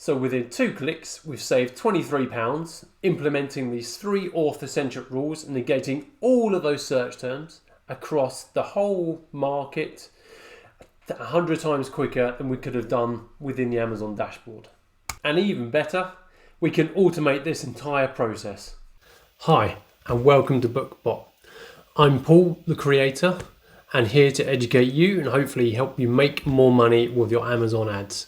So within 2 clicks, we've saved £23, implementing these 3 author-centric rules, negating all of those search terms across the whole market 100 times quicker than we could have done within the Amazon dashboard. And even better, we can automate this entire process. Hi, and welcome to BookBot. I'm Paul, the creator, and here to educate you and hopefully help you make more money with your Amazon ads.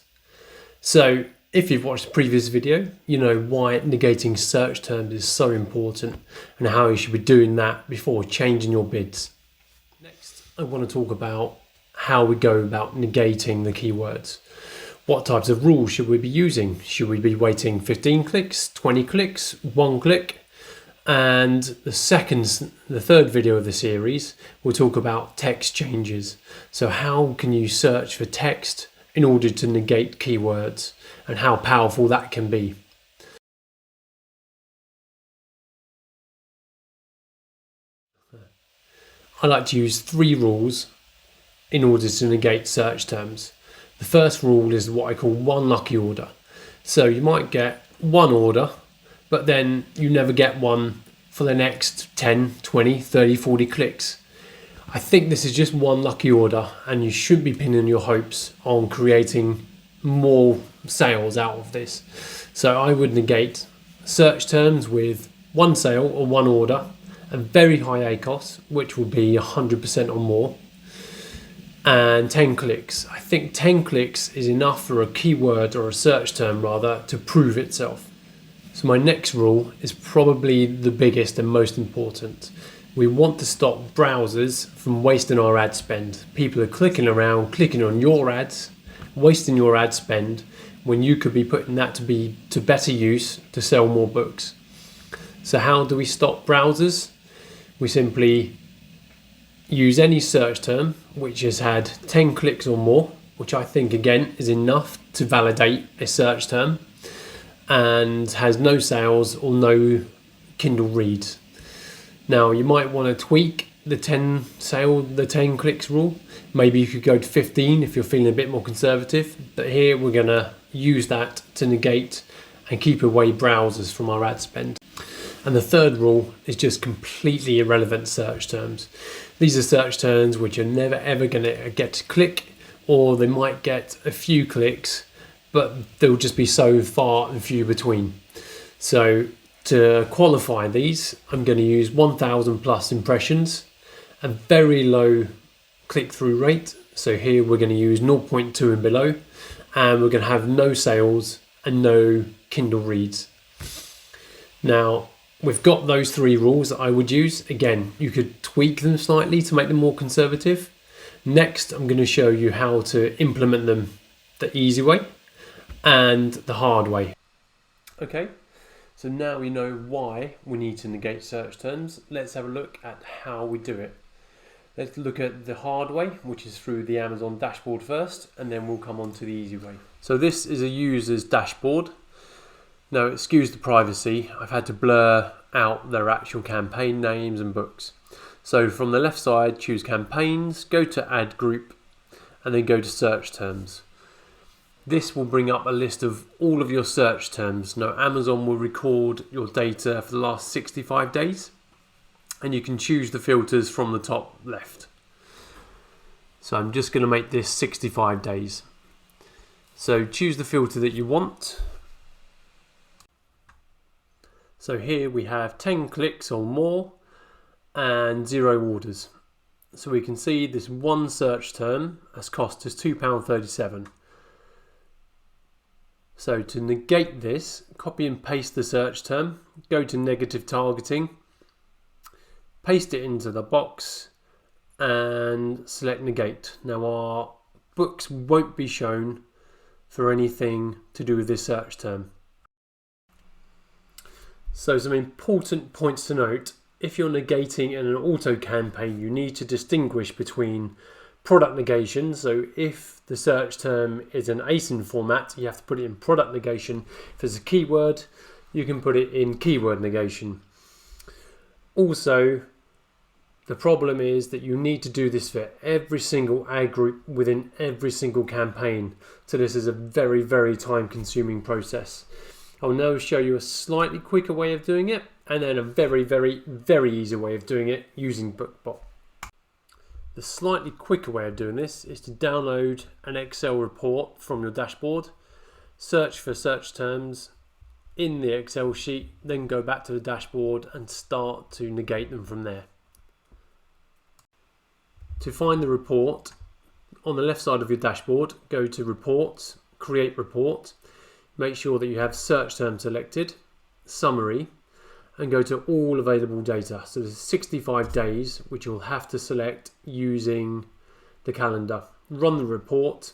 So, if you've watched the previous video, you know why negating search terms is so important and how you should be doing that before changing your bids. Next, I want to talk about how we go about negating the keywords. What types of rules should we be using? Should we be waiting 15 clicks, 20 clicks, 1 click? And the third video of the series, we'll talk about text changes. So how can you search for text in order to negate keywords and how powerful that can be. I like to use 3 rules in order to negate search terms. The first rule is what I call one lucky order. So you might get 1 order, but then you never get one for the next 10, 20, 30, 40 clicks. I think this is just 1 lucky order and you shouldn't be pinning your hopes on creating more sales out of this. So I would negate search terms with 1 sale or 1 order, a very high ACOS, which will be 100% or more, and 10 clicks. I think 10 clicks is enough for a keyword or a search term rather to prove itself. So my next rule is probably the biggest and most important. We want to stop browsers from wasting our ad spend. People are clicking around, clicking on your ads, wasting your ad spend when you could be putting that to better use to sell more books. So how do we stop browsers? We simply use any search term which has had 10 clicks or more, which I think again is enough to validate a search term, and has no sales or no Kindle reads. Now you might want to tweak the 10 clicks rule. Maybe you could go to 15 if you're feeling a bit more conservative, but here we're going to use that to negate and keep away browsers from our ad spend. And the third rule is just completely irrelevant search terms. These are search terms which are never ever going to get to click, or they might get a few clicks, but they'll just be so far and few between. So to qualify these, I'm going to use 1,000 plus impressions, a very low click-through rate. So here we're going to use 0.2 and below, and we're going to have no sales and no Kindle reads. Now, we've got those 3 rules that I would use. Again, you could tweak them slightly to make them more conservative. Next, I'm going to show you how to implement them the easy way and the hard way. Okay, so now we know why we need to negate search terms. Let's have a look at how we do it. Let's look at the hard way, which is through the Amazon dashboard first, and then we'll come on to the easy way. So this is a user's dashboard. Now, excuse the privacy, I've had to blur out their actual campaign names and books. So from the left side, choose campaigns, go to add group, and then go to search terms. This will bring up a list of all of your search terms. Now, Amazon will record your data for the last 65 days, and you can choose the filters from the top left. So I'm just going to make this 65 days. So choose the filter that you want. So here we have 10 clicks or more and 0 orders. So we can see this one search term has cost us £2.37. So to negate this, copy and paste the search term, go to negative targeting, paste it into the box and select negate. Now our books won't be shown for anything to do with this search term. So some important points to note: if you're negating in an auto campaign, you need to distinguish between product negation. So if the search term is an ASIN format, you have to put it in product negation. If it's a keyword, you can put it in keyword negation. Also, The problem is that you need to do this for every single ad group within every single campaign. So this is a very, very time consuming process. I'll now show you a slightly quicker way of doing it and then a very, very, very easy way of doing it using BookBot. The slightly quicker way of doing this is to download an Excel report from your dashboard, search for search terms in the Excel sheet, then go back to the dashboard and start to negate them from there. To find the report, on the left side of your dashboard, go to Reports, Create Report, make sure that you have search term selected, Summary, and go to All Available Data. So there's 65 days, which you'll have to select using the calendar. Run the report,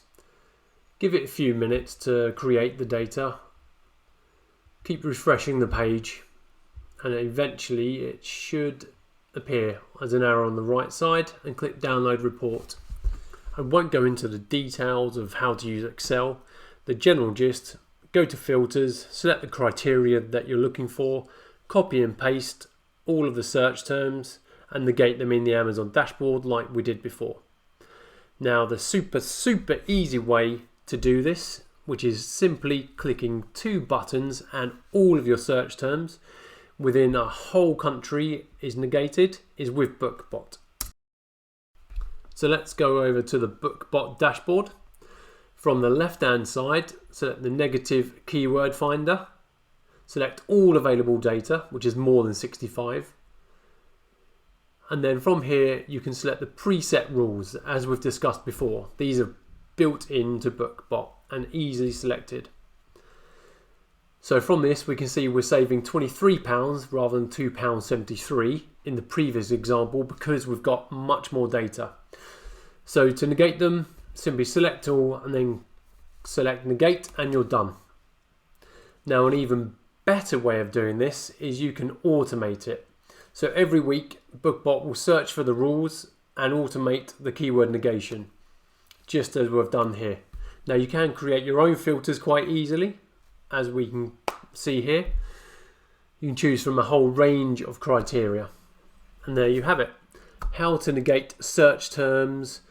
give it a few minutes to create the data, keep refreshing the page, and eventually it should appear as an arrow on the right side, and click Download Report. I won't go into the details of how to use Excel. The general gist: go to Filters, select the criteria that you're looking for, copy and paste all of the search terms and negate them in the Amazon dashboard like we did before. Now the super easy way to do this, which is simply clicking 2 buttons and all of your search terms within a whole country is negated, is with BookBot. So let's go over to the BookBot dashboard. From the left hand side, select the negative keyword finder, select all available data, which is more than 65, and then from here you can select the preset rules as we've discussed before. These are built into BookBot and easily selected. So from this we can see we're saving £23 rather than £2.73 in the previous example because we've got much more data. So to negate them, simply select all and then select negate and you're done. Now an even better way of doing this is you can automate it. So every week BookBot will search for the rules and automate the keyword negation, just as we've done here. Now you can create your own filters quite easily, as we can see here. You can choose from a whole range of criteria. And there you have it. How to negate search terms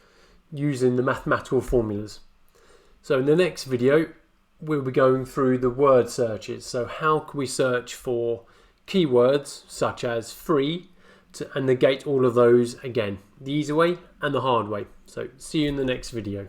using the mathematical formulas. So in the next video, we'll be going through the word searches. So how can we search for keywords such as free and negate all of those again, the easy way and the hard way. So see you in the next video.